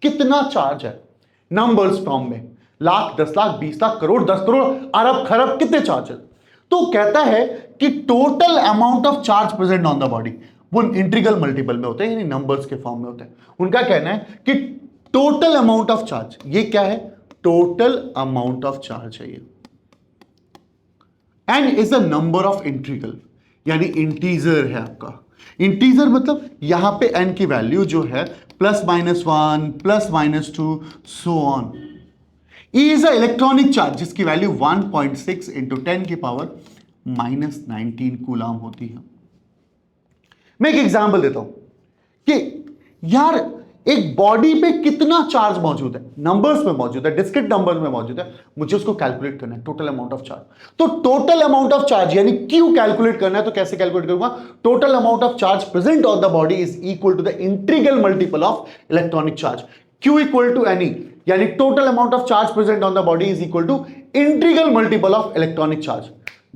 कितना चार्ज है, नंबर्स फॉर्म में, लाख, 10 लाख, 20 लाख, करोड़, 10 करोड़, अरब, खरब, कितने चार्ज है। तो कहता है कि total amount of charge present on the body, वो इंटीग्रल मल्टीपल में होते हैं, यानी नंबर्स के फॉर्म में होते हैं। उनका कहना है कि टोटल अमाउंट ऑफ चार्ज, ये क्या है? टोटल अमाउंट ऑफ चार्ज है ये, and is the number of integral, यानी इंटीजर है आपका। इंटीजर मतलब यहां पे n की वैल्यू जो है +-1, +-2 so on. E is a electronic charge जिसकी वैल्यू 1.6 इंटू 10 की पावर -19 कूलाम होती है। मैं एक एग्जांपल देता हूं कि यार एक बॉडी पे कितना चार्ज मौजूद है, नंबर्स में मौजूद है, डिस्क्रीट नंबर्स में मौजूद है, मुझे उसको कैलकुलेट करना है, टोटल अमाउंट ऑफ चार्ज। तो टोटल अमाउंट ऑफ चार्ज यानी Q कैलकुलेट करना है, तो कैसे कैलकुलेट करूंगा? Total amount of charge present on the body is equal to the integral multiple of electronic charge. Q equal to NE, यानी total amount of charge present on the body is equal to integral multiple of electronic charge.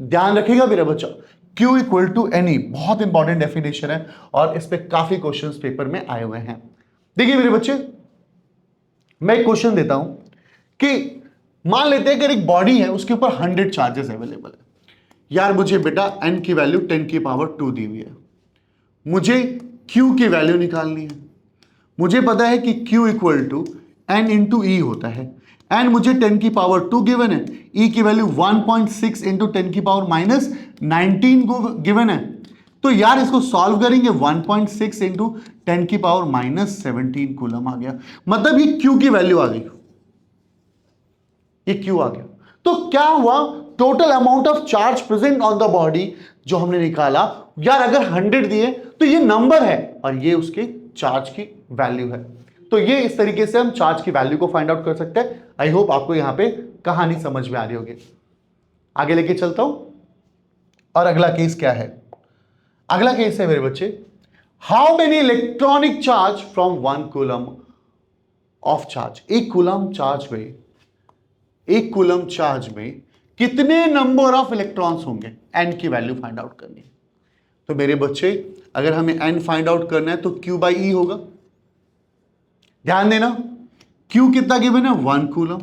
ध्यान रखिएगा मेरा बच्चा, Q equal to NE बहुत important definition है और इस पे काफी क्वेश्चंस पेपर में आए हुए हैं। देखिए मेरे बच्चे, मैं एक क्वेश्चन देता हूं कि मान लेते हैं कि एक बॉडी है, उसके ऊपर 100 चार्जेस अवेलेबल है। यार मुझे बेटा n की वैल्यू 10 की पावर 2 दी हुई है, मुझे q की वैल्यू निकालनी है। मुझे पता है कि q equal to n into E होता है, n मुझे 10 की पावर 2 गिवन है, e की वैल्यू 1.6 इंटू 10 की पावर -19 को गिवन है। तो यार इसको सॉल्व करेंगे, 1.6 इंटू 10 की पावर -17 कूलम आ गया, मतलब ये Q की वैल्यू आ गई, ये Q आ गया। तो क्या हुआ? Total amount of charge present on the body जो हमने निकाला, यार अगर 100 दिए तो ये नंबर है और ये उसके चार्ज की वैल्यू है। तो ये इस तरीके से हम चार्ज की वैल्यू को फाइंड आउट कर सकते हैं। आई होप आपको यहां पे कहानी समझ में आ रही होगी। आगे लेके चलता हूं, और अगला केस क्या है? अगला केस है मेरे बच्चे, how many electronic charge from 1 coulomb of charge. एक कूलम चार्ज में कितने नंबर ऑफ इलेक्ट्रॉन्स होंगे, एन की वैल्यू फाइंड आउट करनी है। तो मेरे बच्चे अगर हमें एन फाइंड आउट करना है तो क्यू बाई ई होगा। ध्यान देना, क्यू कितना गिवन है 1 कूलम,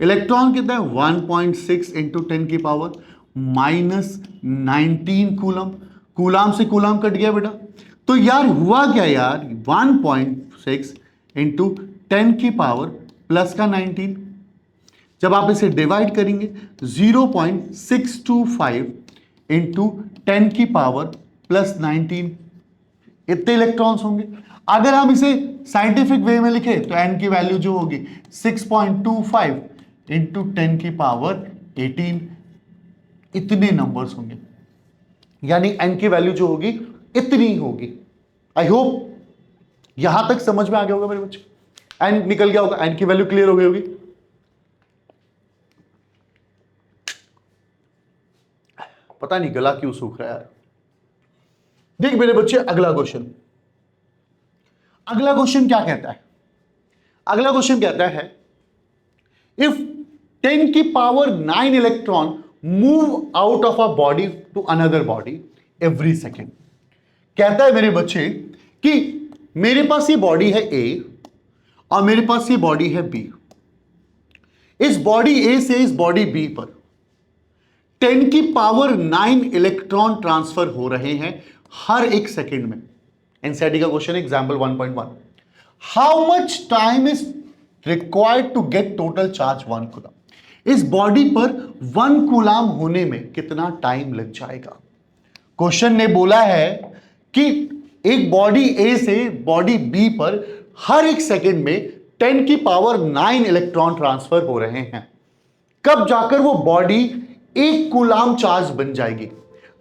इलेक्ट्रॉन कितना है 1.6 इंटू 10 की पावर -19 कूलम। कूलाम से कूलाम कट गया बेटा। तो यार हुआ क्या यार, 1.6 इंटू 10 की पावर प्लस का 19। जब आप इसे डिवाइड करेंगे 0.625 इंटू 10 की पावर प्लस 19, इतने इलेक्ट्रॉन्स होंगे। अगर हम इसे साइंटिफिक वे में लिखे तो एन की वैल्यू जो होगी 6.25 इंटू 10 की पावर 18, इतने नंबर्स होंगे। यानी एन की वैल्यू जो होगी इतनी ही होगी। आई होप यहां तक समझ में आ गया होगा मेरे बच्चे। एन निकल गया होगा, एन की वैल्यू क्लियर हो गई होगी। पता नहीं गला क्यों सूख रहा है यार। देख मेरे बच्चे, अगला क्वेश्चन क्या कहता है? अगला क्वेश्चन कहता है इफ 10 की power 9 electron move out of a body to another body every second. कहता है मेरे बच्चे कि मेरे पास ये बॉडी है ए और मेरे पास ये बॉडी है बी। इस बॉडी ए से इस बॉडी बी पर 10 की पावर 9 इलेक्ट्रॉन ट्रांसफर हो रहे हैं हर एक सेकेंड में। एनसीईआरटी का question example 1.1, how much time is required to get total charge 1 coulomb. इस बॉडी पर 1 कूलम होने में कितना टाइम लग जाएगा। क्वेश्चन ने बोला है कि एक बॉडी ए से बॉडी बी पर हर एक सेकेंड में 10 की पावर 9 इलेक्ट्रॉन ट्रांसफर हो रहे हैं, कब जाकर वो बॉडी 1 कूलम चार्ज बन जाएगी।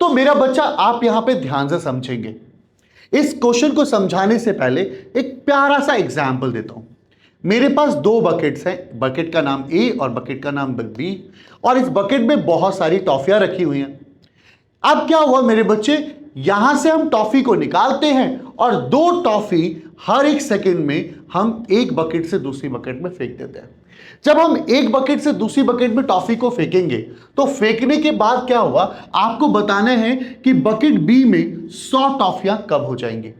तो मेरा बच्चा आप यहां पे ध्यान से समझेंगे। इस क्वेश्चन को समझाने से पहले एक प्यारा सा एग्जाम्पल देता हूं। मेरे पास 2 बकेट्स हैं, बकेट का नाम ए और बकेट का नाम बी, और इस बकेट में बहुत सारी टॉफियां रखी हुई हैं। अब क्या हुआ मेरे बच्चे, यहां से हम टॉफी को निकालते हैं और 2 टॉफी हर एक सेकेंड में हम एक बकेट से दूसरी बकेट में फेंक देते हैं। जब हम एक बकेट से दूसरी बकेट में टॉफी को फेंकेंगे तो फेंकने के बाद क्या हुआ, आपको बताना है कि बकेट बी में 100 टॉफियां कब हो जाएंगी।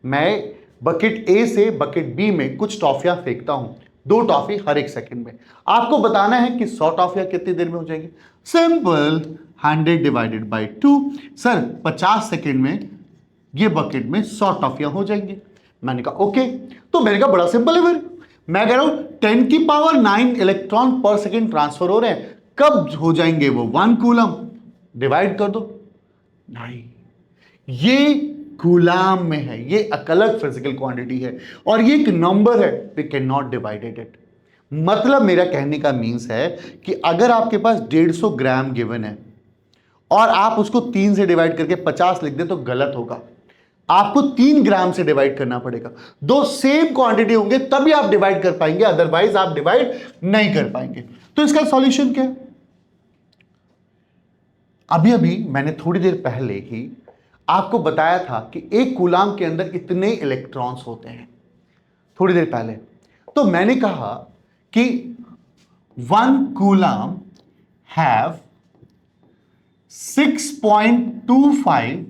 मैं बकेट ए से बकेट बी में कुछ टॉफियां फेंकता हूं, 2 टॉफी हर एक सेकंड में। आपको बताना है कि 100 टॉफियां कितनी देर में हो जाएंगी। Simple, 100 divided by 2। Sir 50 second में ये बकेट में 100 टॉफियां हो जाएंगी। मैंने कहा ओके। तो मैंने कहा बड़ा सिंपल है फिर। मैं कह रहा हूं 10 की पावर 9 इलेक्ट्रॉन पर सेकेंड ट्रांसफर हो रहे हैं, कब हो जाएंगे वो 1 कूलम। डिवाइड कर दो। नहीं, ये कूलम में है, ये एक अलग फिजिकल क्वांटिटी है और ये एक नंबर है, we can not divided it. मतलब मेरा कहने का मीन्स है कि अगर आपके पास 150 ग्राम गिवन है और आप उसको 3 से डिवाइड करके 50 लिख दें तो गलत होगा। आपको 3 ग्राम से डिवाइड करना पड़ेगा। 2 सेम क्वांटिटी होंगे तभी आप डिवाइड कर पाएंगे, अदरवाइज आप डिवाइड नहीं कर पाएंगे। तो इसका सॉल्यूशन क्या है? अभी अभी मैंने थोड़ी देर पहले ही आपको बताया था कि एक कूलम के अंदर इतने इलेक्ट्रॉन्स होते हैं, थोड़ी देर पहले। तो मैंने कहा कि 1 कूलम हैव 6.25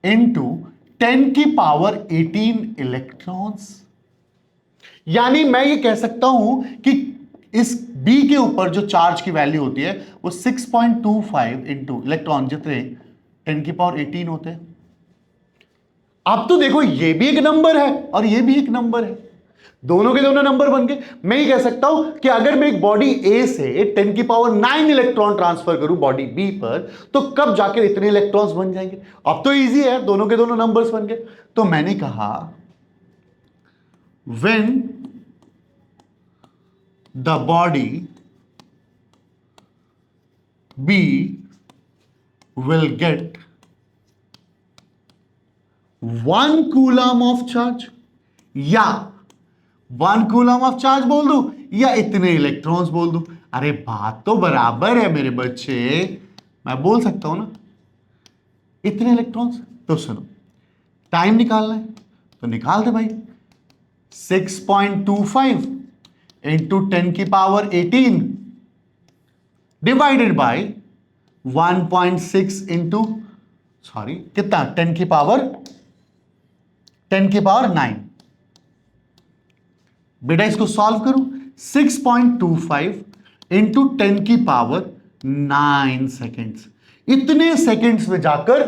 इंटू 10 की पावर 18 इलेक्ट्रॉन्स। यानी मैं ये कह सकता हूं कि इस बी के ऊपर जो चार्ज की वैल्यू होती है वो 6.25 इंटू इलेक्ट्रॉन जितने 10 की पावर 18 होते हैं। अब तो देखो ये भी एक नंबर है और ये भी एक नंबर है, दोनों के दोनों नंबर बन गए। मैं ये कह सकता हूं कि अगर मैं एक बॉडी ए से 10 की पावर 9 इलेक्ट्रॉन ट्रांसफर करूं बॉडी बी पर, तो कब जाकर इतने इलेक्ट्रॉन्स बन जाएंगे। अब तो इजी है, दोनों के दोनों नंबर्स बन गए। तो मैंने कहा when the body b will get 1 coulomb of charge, या 1 कूलम ऑफ चार्ज बोल दूं या इतने इलेक्ट्रॉन्स बोल दूं, अरे बात तो बराबर है मेरे बच्चे। मैं बोल सकता हूं ना इतने इलेक्ट्रॉन्स। तो सुनो, टाइम निकालना है तो निकाल दे भाई। 6.25 इंटू 10 की power 18 divided by 1.6 into sorry कितना 10 की पावर 9। बेटा इसको सॉल्व करो 6.25 इंटू 10 की पावर 9 सेकेंड्स। इतने सेकेंड्स में जाकर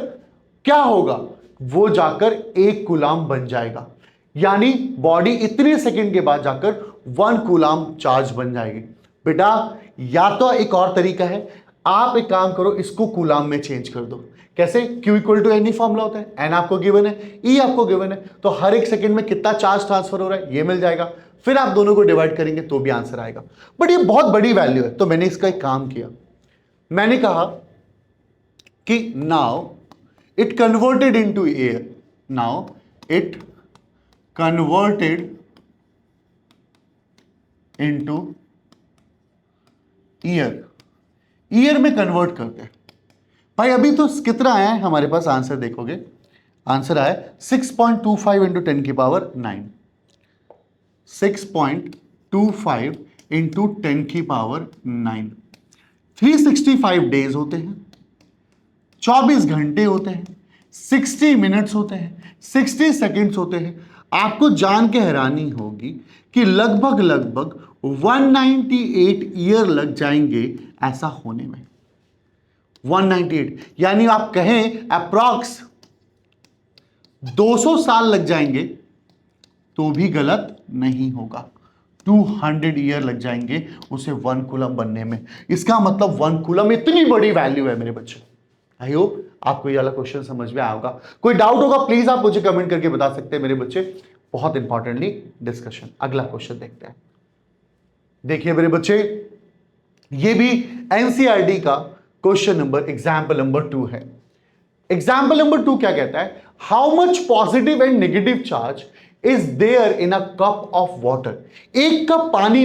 क्या होगा, वो जाकर 1 कूलाम बन जाएगा। यानी बॉडी इतने सेकेंड के बाद जाकर 1 कूलाम चार्ज बन जाएगी। बेटा या तो एक और तरीका है, आप एक काम करो, इसको कूलाम में चेंज कर दो। कैसे? Q इक्वल टू एन ही फॉर्मूला होता है, एन आपको गिवन है, ई आपको गिवन है, तो हर एक सेकंड में कितना चार्ज ट्रांसफर हो रहा है ये मिल जाएगा। फिर आप दोनों को डिवाइड करेंगे तो भी आंसर आएगा। बट ये बहुत बड़ी वैल्यू है, तो मैंने इसका एक काम किया, मैंने कहा कि now it converted into air, now it converted into year में कन्वर्ट करते हैं। भाई अभी तो कितना आया है हमारे पास, आंसर देखोगे, आंसर आया 6.25 इंटू 10 की पावर 9, 6.25 इंटू 10 की पावर 9। 365 डेज होते हैं, 24 घंटे होते हैं, 60 मिनट्स होते हैं, 60 सेकेंड्स होते हैं। आपको जान के हैरानी होगी कि लगभग 198 ईयर लग जाएंगे ऐसा होने में। 198 यानी आप कहें अप्रॉक्स 200 साल लग जाएंगे तो भी गलत नहीं होगा। 200 ईयर लग जाएंगे उसे 1 कूलम बनने में। इसका मतलब 1 कूलम इतनी बड़ी वैल्यू है मेरे बच्चे। आई होप आपको ये वाला क्वेश्चन समझ में आया होगा। कोई डाउट होगा प्लीज आप मुझे कमेंट करके बता सकते हैं मेरे बच्चे। बहुत इंपॉर्टेंटली डिस्कशन। अगला क्वेश्चन देखते हैं। देखिए मेरे बच्चे, ये भी एनसीईआरटी का क्वेश्चन नंबर एग्जाम्पल नंबर 2 है। एग्जाम्पल नंबर 2 क्या कहता है? How much positive and negative charge is there in a cup of water. एक कप पानी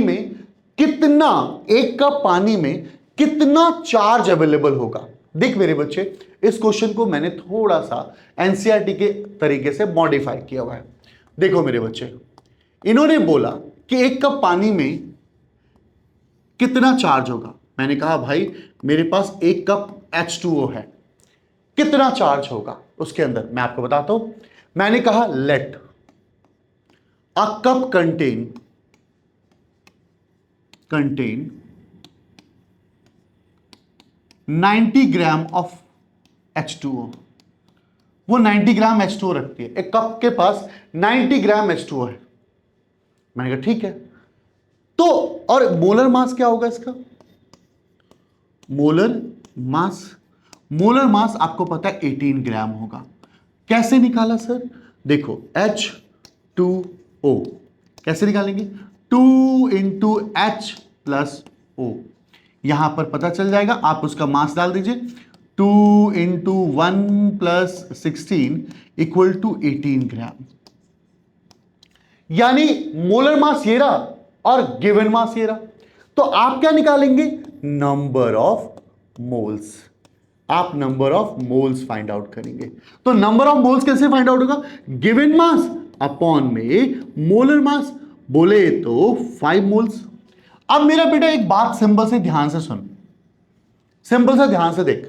में कितना चार्ज अवेलेबल होगा। देख मेरे बच्चे, इस क्वेश्चन को मैंने थोड़ा सा एनसीईआरटी के तरीके से मॉडिफाई किया हुआ है। देखो मेरे बच्चे, इन्होंने बोला कि एक कप पानी में कितना चार्ज होगा। मैंने कहा भाई मेरे पास एक कप H2O है, कितना चार्ज होगा उसके अंदर मैं आपको बताता हूं। मैंने कहा let a cup contain 90 gram of H2O। वो 90 ग्राम H2O रखती है, एक कप के पास 90 ग्राम H2O है। मैंने कहा ठीक है, तो और मोलर मास क्या होगा इसका? मोलर मास आपको पता है 18 ग्राम होगा। कैसे निकाला सर? देखो H2O कैसे निकालेंगे? 2 इंटू H प्लस O, यहां पर पता चल जाएगा, आप उसका मास डाल दीजिए। 2 इंटू 1 प्लस 16 इक्वल टू 18 ग्राम। यानी मोलर मास ये रहा और गिवन मास ये रहा। तो आप क्या निकालेंगे? Number of moles. आप number of moles find out करेंगे। तो नंबर ऑफ मोल्स कैसे फाइंड आउट होगा? गिवन मास अपॉन में मोलर मास, बोले तो 5 मोल्स। अब मेरा बेटा एक बात सिंपल से ध्यान से सुन, सिंपल से ध्यान से देख।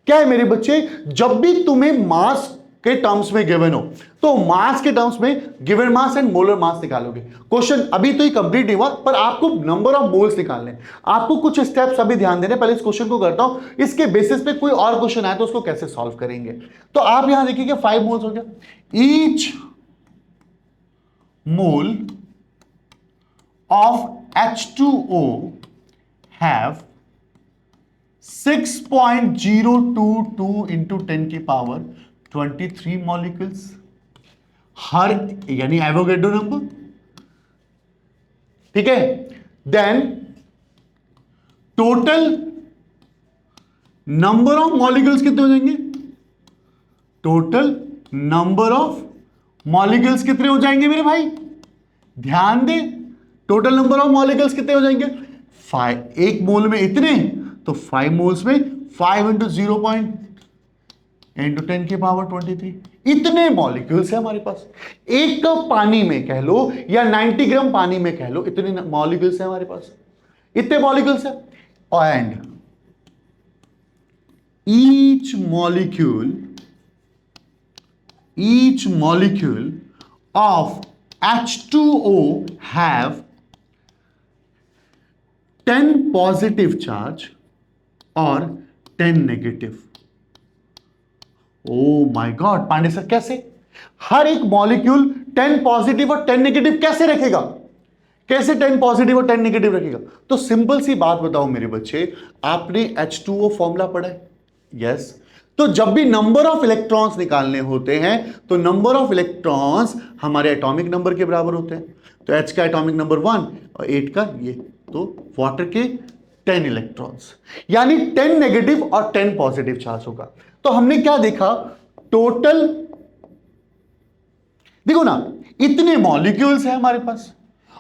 क्या है मेरे बच्चे, जब भी तुम्हें मास के टर्म्स में गिवन हो तो मास के टर्म्स में given mass and molar mass निकालोगे। क्वेश्चन अभी तो ही कंप्लीट नहीं हुआ, पर आपको नंबर ऑफ मोल्स निकालने। आपको कुछ स्टेप्स अभी ध्यान देने, पहले इस क्वेश्चन को करता हूं, इसके बेसिस पे कोई और क्वेश्चन आए तो उसको कैसे सॉल्व करेंगे। तो आप यहां देखिए 5 मोल्स हो गया। Each mole of H2O have 6.022 into 10 की पावर 23 मॉलिक्यूल्स। हर यानी एवोगैड्रो नंबर, ठीक है। Then total number of molecules कितने हो जाएंगे? टोटल नंबर ऑफ मॉलिक्यूल्स कितने हो जाएंगे मेरे भाई? ध्यान दे, टोटल नंबर ऑफ मॉलिक्यूल्स कितने हो जाएंगे? 5। एक मोल में इतने, तो 5 मोल्स में 5 इंटू 0 इंटू 10 की पावर 23, इतने मॉलिक्यूल्स है हमारे पास। एक कप पानी में कह लो या 90 ग्राम पानी में कह लो, इतने मॉलिक्यूल्स है हमारे पास, इतने मॉलिक्यूल्स है। And each molecule of H2O have 10 positive charge और 10 negative. Oh my god Pandey sir, कैसे? हर एक मॉलिक्यूल 10 पॉजिटिव और 10 नेगेटिव कैसे रखेगा? कैसे 10 पॉजिटिव और 10 नेगेटिव रखेगा? तो सिंपल सी बात बताओ मेरे बच्चे, आपने H2O फॉर्मूला पढ़ा है? यस। तो जब भी नंबर ऑफ इलेक्ट्रॉन्स निकालने होते हैं तो नंबर ऑफ इलेक्ट्रॉन्स हमारे एटॉमिक नंबर के बराबर होते हैं। तो H का एटॉमिक नंबर 1 और 8 का ये, तो वाटर के 10 इलेक्ट्रॉन्स, यानी 10 नेगेटिव और 10 पॉजिटिव चार्ज होगा। तो हमने क्या देखा? टोटल देखो ना, इतने मॉलिक्यूल्स हैं हमारे पास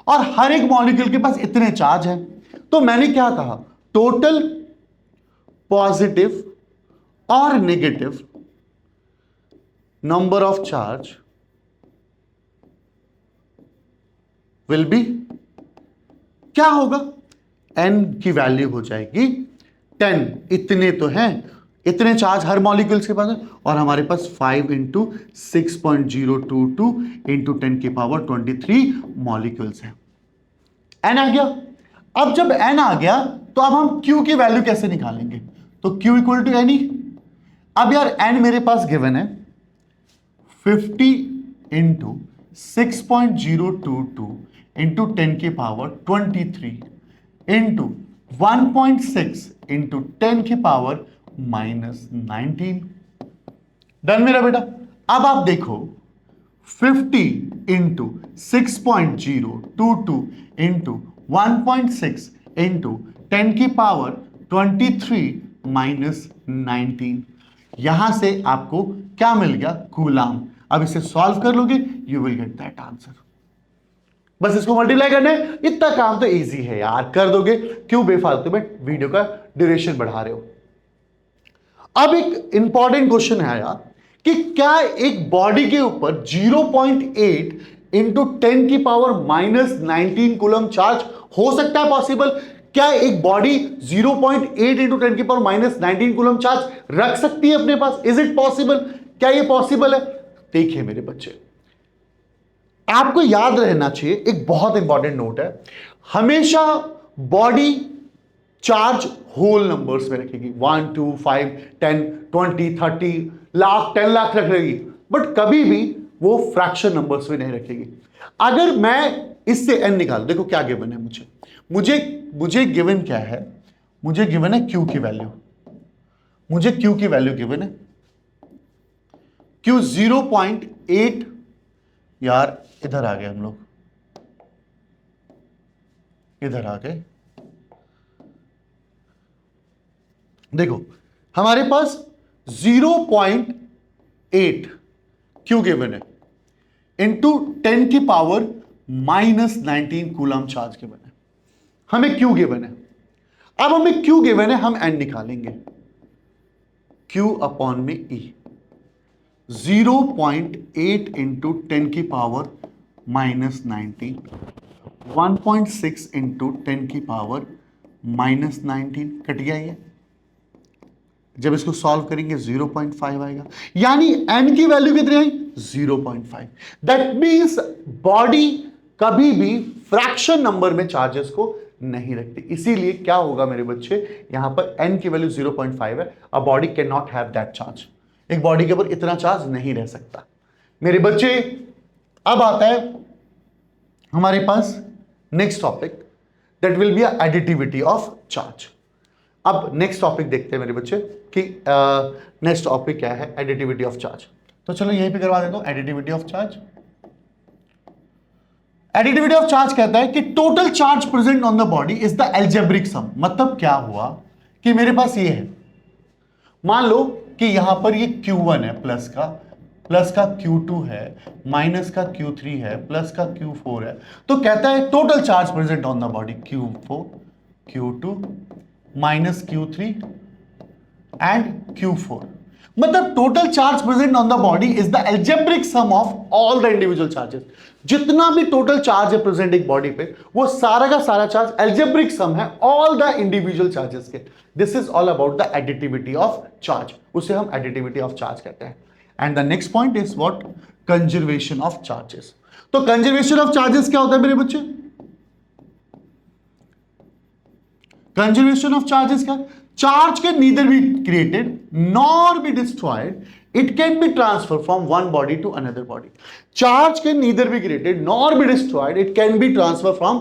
और हर एक मॉलिक्यूल के पास इतने चार्ज हैं। तो मैंने क्या कहा? टोटल पॉजिटिव और negative number of charge will be, क्या होगा? n की वैल्यू हो जाएगी 10। इतने तो हैं, इतने चार्ज हर मॉलिक्यूल्स के पास है और हमारे पास 5 इंटू 6.022 इंटू 10 की पावर 23 मॉलिक्यूल्स हैं। n आ गया। अब जब n आ गया तो अब हम q की वैल्यू कैसे निकालेंगे? तो q इक्वल टू n। अब यार n मेरे पास गिवन है 50 इंटू 6.022 इंटू 10 की पावर 23 इंटू 1.6 इंटू 10 की पावर -19। डन मेरा बेटा। अब आप देखो 50 इंटू 6.022 इंटू 1.6 इंटू 10 की पावर 23 -19। यहां से आपको क्या मिल गया? कूलाम। अब इसे सॉल्व कर लोगे, you will get that answer. बस इसको मल्टीप्लाई करना है, इतना काम तो इजी है यार, कर दोगे। क्यों बेफालतू में वीडियो का ड्यूरेशन बढ़ा रहे हो? अब एक इंपॉर्टेंट क्वेश्चन है यार कि क्या एक बॉडी के ऊपर 0.8 इंटू 10 की पावर -19 कूलम चार्ज हो सकता है? पॉसिबल? क्या एक बॉडी 0.8 इंटू 10 की पावर -19 कूलम चार्ज रख सकती है अपने पास? Is it possible? क्या ये पॉसिबल है? देखिए मेरे बच्चे, आपको याद रहना चाहिए, एक बहुत इंपॉर्टेंट नोट है, हमेशा बॉडी चार्ज होल नंबर्स में रखेगी। 1 2 5 10 20 30 लाख 10 लाख रखेगी, बट कभी भी वो फ्रैक्शन नंबर्स में नहीं रखेगी। अगर मैं इससे n निकाल, देखो क्या गिवन है मुझे गिवन क्या है? मुझे गिवन है q की वैल्यू। मुझे q की वैल्यू गिवन है, q 0.8। यार इधर आ गए हम लोग, इधर आ गए। देखो हमारे पास 0.8 क्यों गिवन है इंटू 10 की पावर -19 कूलम चार्ज गिवन है। हमें क्यों गिवन है? अब हमें क्यों गिवन है, हम n निकालेंगे। q अपॉन में e, 0.8 इंटू 10 की पावर -19, 1.6 इंटू 10 की पावर -19, कट गया ये। जब इसको सॉल्व करेंगे 0.5 आएगा, यानी n की वैल्यू कितनी आई? 0.5। दैट मींस बॉडी कभी भी फ्रैक्शन नंबर में चार्जेस को नहीं रखती। इसीलिए क्या होगा मेरे बच्चे, यहां पर n की वैल्यू 0.5 है। A body can not have that charge. एक बॉडी के ऊपर इतना चार्ज नहीं रह सकता मेरे बच्चे। अब आता है हमारे पास next topic, that will be additivity of charge. अब नेक्स्ट टॉपिक देखते हैं मेरे बच्चे कि नेक्स्ट टॉपिक क्या है, एडिटिविटी ऑफ चार्ज। तो चलो यहीं पे करवा देता हूं, additivity of charge. Additivity of charge कहता है कि total charge present on the body is the algebraic sum. मतलब क्या हुआ कि मेरे पास ये है, मान लो कि यहां पर ये Q1 है, प्लस का Q2 है, माइनस का Q3 है, प्लस का Q4 है। तो कहता है total charge present on the body Q4 Q2 minus Q3 and Q4। मतलब total charge present on the body is the algebraic sum of all the individual charges. जितना भी टोटल चार्ज है present एक body पे, वो सारा का सारा चार्ज एल्जेब्रिक सम है ऑल द इंडिविजुअल चार्जेस के। This is all about the additivity of charge, उसे हम एडिटिविटी ऑफ चार्ज कहते हैं। And the next point is what? Conservation of charges. तो कंजर्वेशन ऑफ चार्जेस क्या होता है मेरे बच्चे? कंजर्वेशन ऑफ चार्जेस क्या? Charge can neither be created nor be destroyed, it can be transferred from one body to another body. Charge can neither be created nor be destroyed, it can be transferred from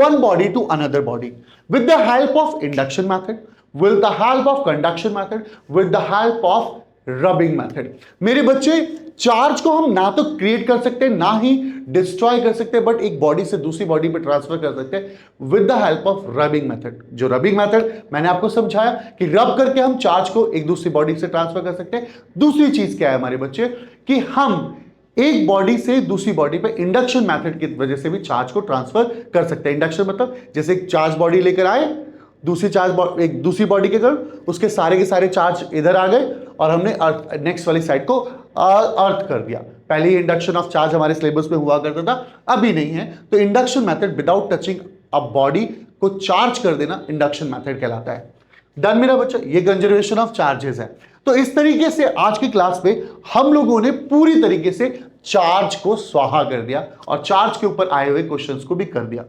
one body to another body with the help of induction method, with the help of conduction method, with the help of rubbing method. मेरे बच्चे, charge को हम ना तो create कर सकते हैं ना ही डिस्ट्रॉय कर सकते हैं, बट एक बॉडी से दूसरी बॉडी पे ट्रांसफर कर सकते हैं with the help of rubbing method. जो रबिंग मेथड मैंने आपको समझाया कि रब करके हम चार्ज को एक दूसरी बॉडी से ट्रांसफर कर सकते हैं। दूसरी चीज क्या है हमारे बच्चे, कि हम एक बॉडी से दूसरी बॉडी पे इंडक्शन मेथड की वजह से भी चार्ज को ट्रांसफर कर सकते हैं। इंडक्शन मतलब जैसे एक चार्ज बॉडी लेकर आए, दूसरी चार्ज एक दूसरी बॉडी के कारण उसके सारे के सारे चार्ज इधर आ गए और हमने अर्थ नेक्स्ट वाली साइड को अर्थ कर दिया। पहले ही इंडक्शन ऑफ चार्ज हमारे सिलेबस में हुआ करता था, अभी नहीं है। तो induction method without touching a body को चार्ज कर देना इंडक्शन मेथड कहलाता है। डन मेरा बच्चा, ये कंजर्वेशन ऑफ चार्जेस है। तो इस तरीके से आज की क्लास में हम लोगों ने पूरी तरीके से चार्ज को स्वाहा कर दिया और चार्ज के ऊपर आए हुए क्वेश्चंस को भी कर दिया।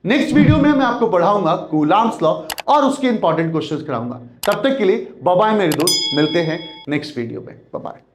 नेक्स्ट वीडियो में मैं आपको पढ़ाऊंगा कूलाम्स लॉ और उसके इंपॉर्टेंट क्वेश्चंस कराऊंगा। तब तक के लिए बाय बाय मेरे दोस्त, मिलते हैं नेक्स्ट वीडियो में। Bye bye.